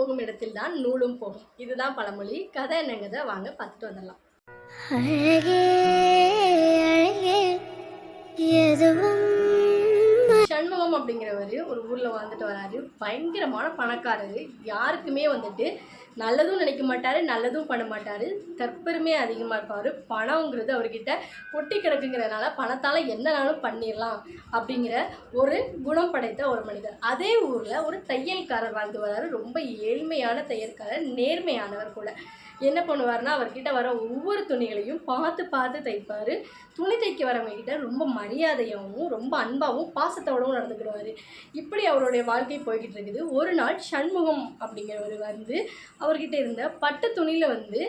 போகும் இடத்தில் தான் நூலும் போகும். இதுதான் பழமொழி. கதை என்னங்கதை வாங்க பார்த்துட்டு வந்துடலாம். அழகே அழகே எதுவும். சண்முகம் அப்படிங்கிறவர் ஒரு ஊரில் வாழ்ந்துட்டு வராரு. பயங்கரமான பணக்காரர். யாருக்குமே வந்துட்டு நல்லதும் நினைக்க மாட்டார், நல்லதும் பண்ண மாட்டார். தற்பெருமே அதிகமாக இருப்பார். பணங்கிறது அவர்கிட்ட கொட்டி கிடக்குங்கிறதுனால பணத்தால் என்னனாலும் பண்ணிடலாம் அப்படிங்கிற ஒரு குணம் படைத்த ஒரு மனிதர். அதே ஊரில் ஒரு தையல்காரர் வாழ்ந்து வராரு. ரொம்ப ஏழ்மையான தையல்காரர், நேர்மையானவர் கூட. என்ன பண்ணுவார்னா, அவர்கிட்ட வர ஒவ்வொரு துணிகளையும் பார்த்து பார்த்து தைப்பார். துணி தைக்க வரவங்ககிட்ட ரொம்ப மரியாதையாகவும் ரொம்ப அன்பாகவும் பாசத்தோடவும் நடந்துக்கிடுவார். இப்படி அவருடைய வாழ்க்கை போய்கிட்டு இருக்குது. ஒரு நாள் சண்முகம் அப்படிங்கிறவர் வந்து அவர்கிட்ட இருந்த பட்டு துணியில் வந்து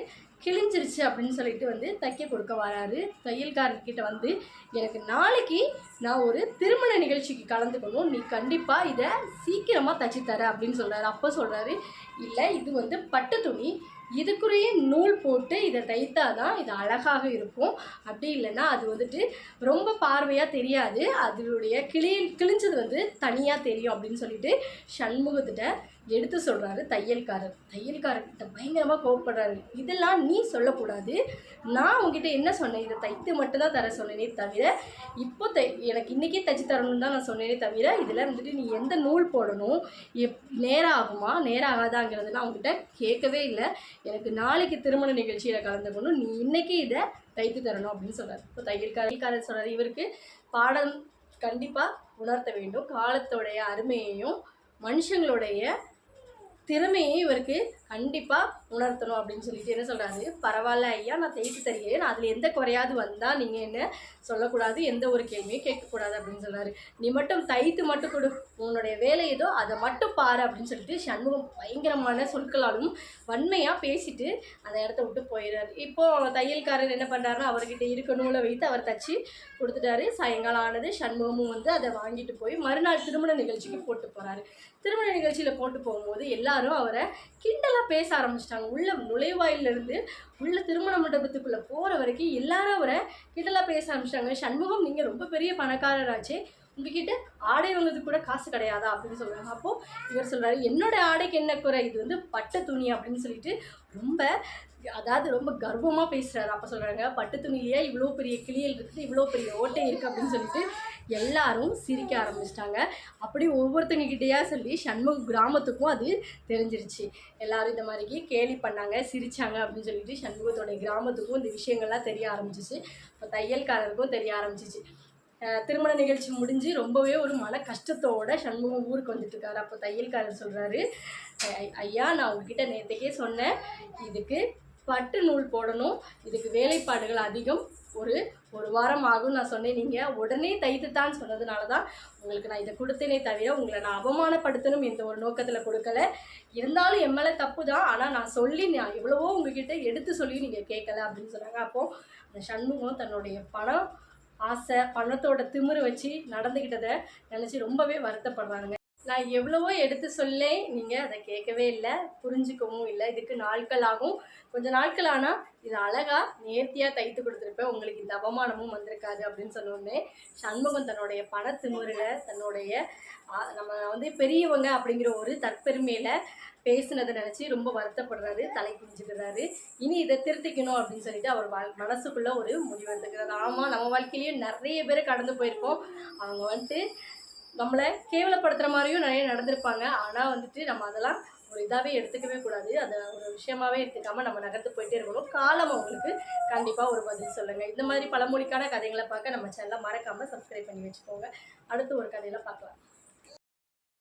கிழிஞ்சிருச்சு அப்படின்னு சொல்லிட்டு வந்து தைக்க கொடுக்க வராரு. தையல்காரர்கிட்ட வந்து, எனக்கு நாளைக்கு நான் ஒரு திருமண நிகழ்ச்சிக்கு கலந்துக்கணும், நீ கண்டிப்பாக இதை சீக்கிரமாக தைச்சித்தர அப்படின்னு சொல்கிறாரு. அப்போ சொல்கிறாரு, இல்லை இது வந்து பட்டு துணி, இதுக்குரிய நூல் போட்டு இதை தைத்தாதான் இது அழகாக இருக்கும், அப்படி இல்லைன்னா அது வந்துட்டு ரொம்ப பார்வையாக தெரியாது, அதனுடைய கிழிஞ்சது வந்து தனியாக தெரியும் அப்படின்னு சொல்லிட்டு சண்முகத்திட்ட எடுத்து சொல்கிறாரு தையல்காரர். தையல்காரர்கிட்ட பயங்கரமாக கோவப்படுறாரு. இதெல்லாம் நீ சொல்லக்கூடாது, நான் உங்ககிட்ட என்ன சொன்னேன், இதை தைத்து மட்டும்தான் தர சொன்னேனே தவிர இப்போ எனக்கு இன்றைக்கே தைச்சி தரணும்னு தான் நான் சொன்னேனே தவிர இதில் வந்துட்டு நீ எந்த நூல் போடணும், நேரம் ஆகுமா நேரம் ஆகாதாங்கிறதுலாம் அவங்ககிட்ட கேட்கவே இல்லை. எனக்கு நாளைக்கு திருமண நிகழ்ச்சியில் கலந்துக்கணும், நீ இன்றைக்கி இதை தைத்து தரணும் அப்படின்னு சொல்கிறார். இப்போ தையல்காரர் சொல்கிறார், இவருக்கு பாடம் கண்டிப்பாக உணர்த்த வேண்டும். காலத்தோடைய அருமையையும் மனுஷங்களுடைய திறமையை இவருக்கு கண்டிப்பாக உணர்த்தணும் அப்படின்னு சொல்லிட்டு என்ன சொல்கிறாரு, பரவாயில்ல ஐயா, நான் தைத்து தருகிறேன், அதில் எந்த குறையாது வந்தால் நீங்கள் என்ன சொல்லக்கூடாது, எந்த ஒரு கேள்வியும் கேட்கக்கூடாது அப்படின்னு சொல்கிறாரு. நீ மட்டும் தைத்து மட்டும் கொடு, உன்னுடைய வேலை ஏதோ அதை மட்டும் பாரு அப்படின்னு சொல்லிட்டு சண்முகம் பயங்கரமான சொற்களாலும் வன்மையாக பேசிட்டு அந்த இடத்த விட்டு போயிடுறாரு. இப்போது தையல்காரர் என்ன பண்ணுறாருன்னா, அவர்கிட்ட இருக்க நூலை வைத்து அவர் தச்சு கொடுத்துட்டாரு. சாயங்காலம் ஆனது. சண்முகமும் வந்து அதை வாங்கிட்டு போய் மறுநாள் திருமண நிகழ்ச்சிக்கு போட்டு போகிறாரு. திருமண நிகழ்ச்சியில் போட்டு போகும்போது எல்லாரும் அவரை கிண்டலாக பேச ஆரம்பிச்சிட்டாங்க. உள்ள நுழைவாயிலிருந்து உள்ள திருமண மண்டபத்துக்குள்ளே போகிற வரைக்கும் எல்லாரும் அவரை கிண்டலாக பேச ஆரம்பிச்சிட்டாங்க. சண்முகம், நீங்கள் ரொம்ப பெரிய பணக்காரராச்சே, உங்ககிட்ட ஆடை வாங்குறதுக்கு கூட காசு கிடையாதா அப்படின்னு சொல்கிறாங்க. அப்போது இவர் சொல்கிறாரு, என்னோட ஆடைக்கு என்ன குறை, இது வந்து பட்டு துணி அப்படின்னு சொல்லிட்டு ரொம்ப கர்வமாக பேசுகிறாரு. அப்போ சொல்கிறாங்க, பட்டு துணியிலேயே இவ்வளோ பெரிய கிளியல் இருக்குது, இவ்வளோ பெரிய ஓட்டை இருக்குது அப்படின்னு சொல்லிட்டு எல்லாரும் சிரிக்க ஆரம்பிச்சிட்டாங்க. அப்படி ஒவ்வொருத்தங்ககிட்டையா சொல்லி சண்முக கிராமத்துக்கும் அது தெரிஞ்சிருச்சு. எல்லாரும் இந்த மாதிரிக்கு கேலி பண்ணாங்க, சிரித்தாங்க அப்படின்னு சொல்லிட்டு சண்முகத்தோடைய கிராமத்துக்கும் இந்த விஷயங்கள்லாம் தெரிய ஆரம்பிச்சிச்சு. இப்போ தையல்காரருக்கும் தெரிய ஆரம்பிச்சிச்சு. திருமண நிகழ்ச்சி முடிஞ்சு ரொம்பவே ஒரு மன கஷ்டத்தோட சண்முகம் ஊருக்கு வந்துட்டுருக்காரு. அப்போ தையல்காரர் சொல்கிறாரு, ஐயா, நான் உங்ககிட்ட நேற்றுக்கே சொன்னேன், இதுக்கு பட்டு நூல் போடணும், இதுக்கு வேலைப்பாடுகள் அதிகம், ஒரு வாரம் ஆகும் நான் சொன்னேன், நீங்கள் உடனே தைத்துத்தான்னு சொன்னதுனால தான் உங்களுக்கு நான் இதை கொடுத்தேனே தவிர உங்களை நான் அவமானப்படுத்தணும் எந்த ஒரு நோக்கத்தில் கொடுக்கல. இருந்தாலும் என் மேலே தப்பு தான், ஆனால் நான் எவ்வளவோ உங்ககிட்ட எடுத்து சொல்லி நீங்கள் கேட்கல அப்படின்னு சொன்னாங்க. அப்போது அந்த சண்முகம் தன்னுடைய ஆசை, பணத்தோட திமிரு வச்சு நடந்துக்கிட்டதை நினச்சி ரொம்பவே வருத்தப்படுறாங்க. நான் எவ்வளவோ எடுத்து சொல்லே, நீங்கள் அதை கேட்கவே இல்லை, புரிஞ்சிக்கவும் இல்லை. இதுக்கு நாட்கள் ஆகும், கொஞ்சம் நாட்கள் ஆனால் இது அழகாக நேர்த்தியாக தைத்து கொடுத்துருப்பேன், உங்களுக்கு இந்த அவமானமும் வந்திருக்காது அப்படின்னு சொன்னோடனே சண்முகம் தன்னுடைய பணத்திமுறையில் நம்ம வந்து பெரியவங்க அப்படிங்கிற ஒரு தற்பெருமையில் பேசுனதை நினச்சி ரொம்ப வருத்தப்படுறாரு, தலை குனிஞ்சுக்கிறாரு. இனி இதை திருத்திக்கணும் அப்படின்னு சொல்லிட்டு அவர் மனசுக்குள்ளே ஒரு முடிவு எடுத்துக்கிறாரு. ஆமாம், நம்ம வாழ்க்கையிலையும் நிறைய பேர் கடந்து போயிருக்கோம். அவங்க வந்துட்டு நம்மளை கேவலப்படுத்துகிற மாதிரியும் நிறைய நடந்திருப்பாங்க. ஆனால் வந்துட்டு நம்ம அதெல்லாம் ஒரு இதாகவே எடுத்துக்கவே கூடாது. அதை ஒரு விஷயமாகவே எடுத்துக்காமல் நம்ம நகர்த்து போயிட்டே இருக்கணும். காலம் அவங்களுக்கு கண்டிப்பாக ஒரு பதில் சொல்லுங்கள். இந்த மாதிரி பழமொழிக்கான கதைகளை பார்க்க நம்ம சேனலை மறக்காமல் சப்ஸ்கிரைப் பண்ணி வச்சுக்கோங்க. அடுத்து ஒரு கதையில் பார்க்கலாம்.